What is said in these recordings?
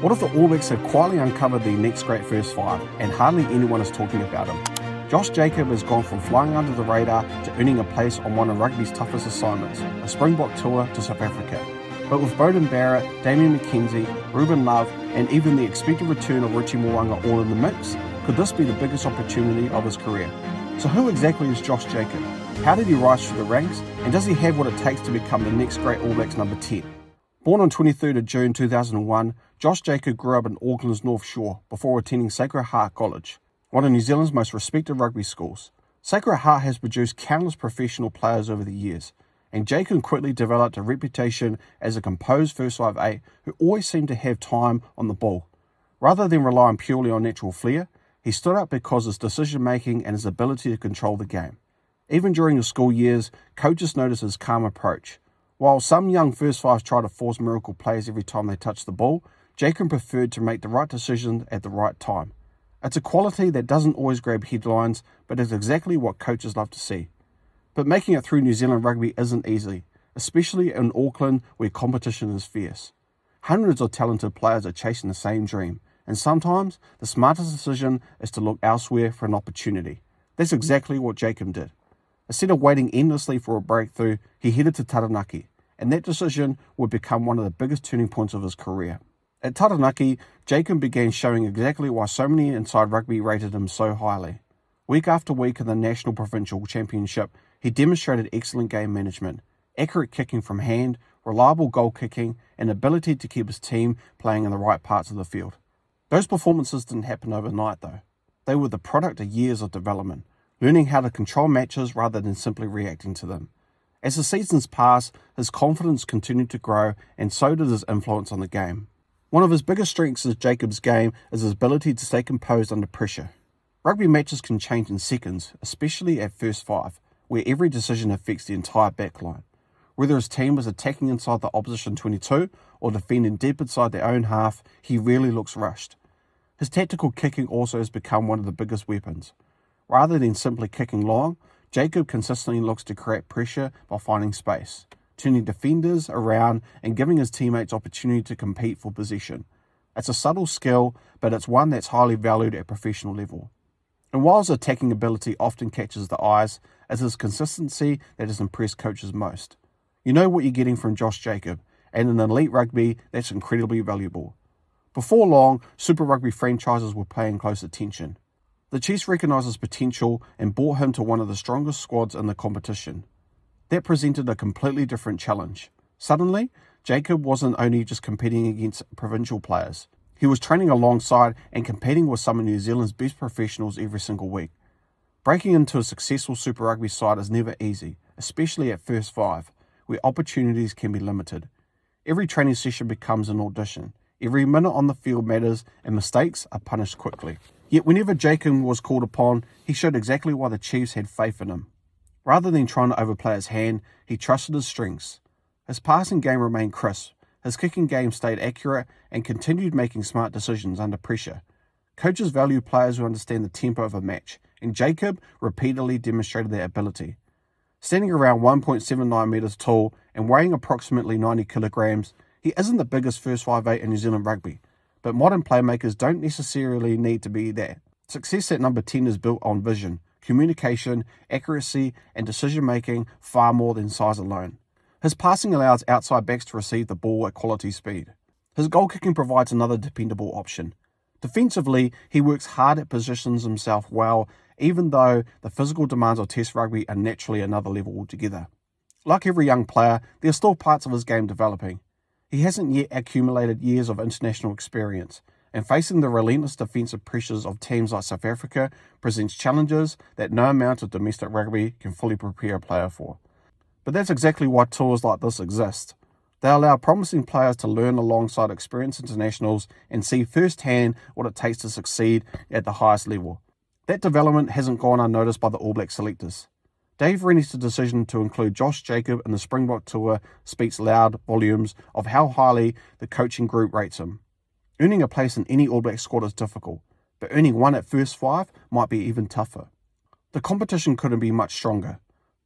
What if the All Blacks have quietly uncovered their next great first five and hardly anyone is talking about him? Josh Jacomb has gone from flying under the radar to earning a place on one of rugby's toughest assignments, a Springbok tour to South Africa. But with Beauden Barrett, Damian McKenzie, Ruben Love and even the expected return of Richie Mo'unga all in the mix, could this be the biggest opportunity of his career? So who exactly is Josh Jacomb? How did he rise through the ranks? And does he have what it takes to become the next great All Blacks number 10? Born on 23rd of June 2001, Josh Jacomb grew up in Auckland's North Shore before attending Sacred Heart College, one of New Zealand's most respected rugby schools. Sacred Heart has produced countless professional players over the years, and Jacomb quickly developed a reputation as a composed first 5'8" who always seemed to have time on the ball. Rather than relying purely on natural flair, he stood out because of his decision-making and his ability to control the game. Even during his school years, coaches noticed his calm approach. While some young first fives try to force miracle plays every time they touch the ball, Jacomb preferred to make the right decisions at the right time. It's a quality that doesn't always grab headlines, but is exactly what coaches love to see. But making it through New Zealand rugby isn't easy, especially in Auckland where competition is fierce. Hundreds of talented players are chasing the same dream, and sometimes the smartest decision is to look elsewhere for an opportunity. That's exactly what Jacomb did. Instead of waiting endlessly for a breakthrough, he headed to Taranaki, and that decision would become one of the biggest turning points of his career. At Taranaki, Jacomb began showing exactly why so many inside rugby rated him so highly. Week after week in the National Provincial Championship, he demonstrated excellent game management, accurate kicking from hand, reliable goal kicking, and ability to keep his team playing in the right parts of the field. Those performances didn't happen overnight though. They were the product of years of development, learning how to control matches rather than simply reacting to them. As the seasons passed, his confidence continued to grow and so did his influence on the game. One of his biggest strengths of Jacomb's game is his ability to stay composed under pressure. Rugby matches can change in seconds, especially at first five, where every decision affects the entire backline. Whether his team was attacking inside the opposition 22 or defending deep inside their own half, he rarely looks rushed. His tactical kicking also has become one of the biggest weapons. Rather than simply kicking long, Jacomb consistently looks to create pressure by finding space, turning defenders around and giving his teammates opportunity to compete for possession. It's a subtle skill, but it's one that's highly valued at professional level. And while his attacking ability often catches the eyes, it's his consistency that has impressed coaches most. You know what you're getting from Josh Jacomb, and in elite rugby, that's incredibly valuable. Before long, Super Rugby franchises were paying close attention. The Chiefs recognised his potential and brought him to one of the strongest squads in the competition. That presented a completely different challenge. Suddenly, Jacomb wasn't only just competing against provincial players. He was training alongside and competing with some of New Zealand's best professionals every single week. Breaking into a successful Super Rugby side is never easy, especially at first five, where opportunities can be limited. Every training session becomes an audition. Every minute on the field matters and mistakes are punished quickly. Yet whenever Jacomb was called upon, he showed exactly why the Chiefs had faith in him. Rather than trying to overplay his hand, he trusted his strengths. His passing game remained crisp, his kicking game stayed accurate and continued making smart decisions under pressure. Coaches value players who understand the tempo of a match, and Jacomb repeatedly demonstrated that ability. Standing around 1.79 metres tall and weighing approximately 90 kilograms, he isn't the biggest first 5'8" in New Zealand rugby, but modern playmakers don't necessarily need to be there. Success at number 10 is built on vision, communication, accuracy, and decision-making far more than size alone. His passing allows outside backs to receive the ball at quality speed. His goal kicking provides another dependable option. Defensively, he works hard at positions himself well, even though the physical demands of Test rugby are naturally another level altogether. Like every young player, there are still parts of his game developing. He hasn't yet accumulated years of international experience, and facing the relentless defensive pressures of teams like South Africa presents challenges that no amount of domestic rugby can fully prepare a player for. But that's exactly why tours like this exist. They allow promising players to learn alongside experienced internationals and see firsthand what it takes to succeed at the highest level. That development hasn't gone unnoticed by the All Black selectors. Dave Rennie's decision to include Josh Jacomb in the Springbok tour speaks loud volumes of how highly the coaching group rates him. Earning a place in any All Black squad is difficult, but earning one at first five might be even tougher. The competition couldn't be much stronger.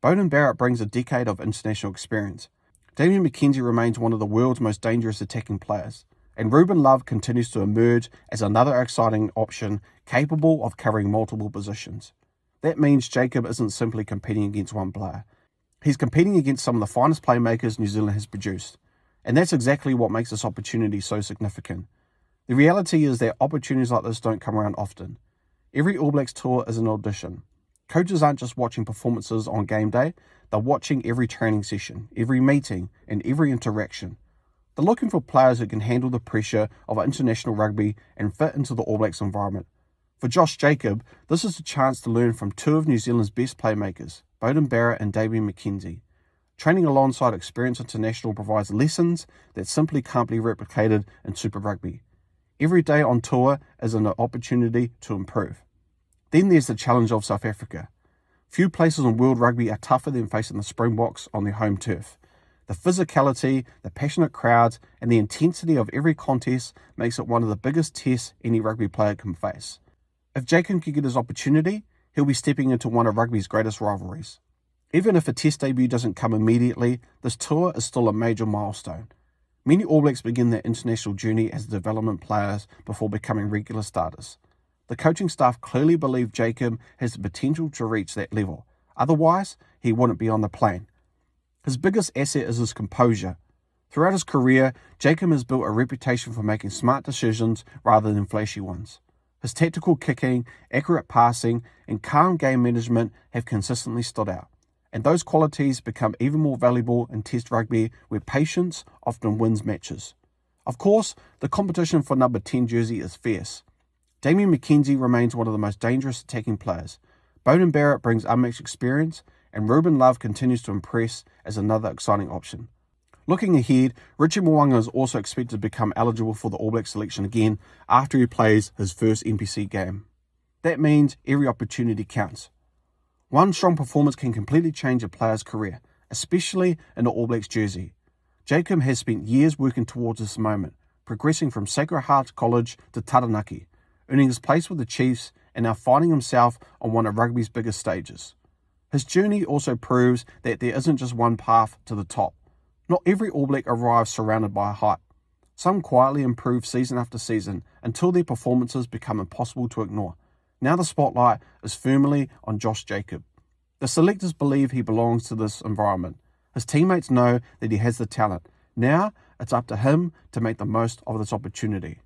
Beauden Barrett brings a decade of international experience. Damian McKenzie remains one of the world's most dangerous attacking players. and Ruben Love continues to emerge as another exciting option capable of covering multiple positions. That means Jacomb isn't simply competing against one player. He's competing against some of the finest playmakers New Zealand has produced, and that's exactly what makes this opportunity so significant. The reality is that opportunities like this don't come around often. Every All Blacks tour is an audition. Coaches aren't just watching performances on game day, they're watching every training session, every meeting, and every interaction. They're looking for players who can handle the pressure of international rugby and fit into the All Blacks environment. For Josh Jacomb, this is a chance to learn from two of New Zealand's best playmakers, Beauden Barrett and Damian McKenzie. Training alongside experienced international provides lessons that simply can't be replicated in Super Rugby. Every day on tour is an opportunity to improve. Then there's the challenge of South Africa. Few places in world rugby are tougher than facing the Springboks on their home turf. The physicality, the passionate crowds, and the intensity of every contest makes it one of the biggest tests any rugby player can face. If Jacomb can get his opportunity, he'll be stepping into one of rugby's greatest rivalries. Even if a test debut doesn't come immediately, this tour is still a major milestone. Many All Blacks begin their international journey as development players before becoming regular starters. The coaching staff clearly believe Jacomb has the potential to reach that level. Otherwise, he wouldn't be on the plane. His biggest asset is his composure. Throughout his career, Jacomb has built a reputation for making smart decisions rather than flashy ones. His tactical kicking, accurate passing, and calm game management have consistently stood out. And those qualities become even more valuable in Test rugby, where patience often wins matches. Of course, the competition for number 10 jersey is fierce. Damian McKenzie remains one of the most dangerous attacking players. Beauden Barrett brings unmatched experience, and Ruben Love continues to impress as another exciting option. Looking ahead, Richie Mo'unga is also expected to become eligible for the All Black selection again after he plays his first NPC game. That means every opportunity counts. One strong performance can completely change a player's career, especially in the All Blacks jersey. Jacomb has spent years working towards this moment, progressing from Sacred Heart College to Taranaki, earning his place with the Chiefs and now finding himself on one of rugby's biggest stages. His journey also proves that there isn't just one path to the top. Not every All Black arrives surrounded by a hype. Some quietly improve season after season until their performances become impossible to ignore. Now the spotlight is firmly on Josh Jacomb. The selectors believe he belongs to this environment. His teammates know that he has the talent. Now it's up to him to make the most of this opportunity.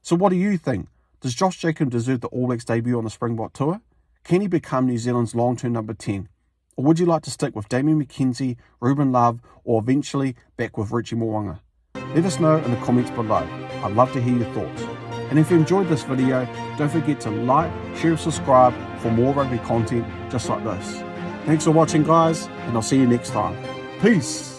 So what do you think? Does Josh Jacomb deserve the All Blacks debut on the Springbok tour? Can he become New Zealand's long-term number 10? Or would you like to stick with Damian McKenzie, Ruben Love, or eventually back with Richie Mo'unga? Let us know in the comments below. I'd love to hear your thoughts. And if you enjoyed this video, don't forget to like, share, and subscribe for more rugby content just like this. Thanks for watching, guys, and I'll see you next time. Peace!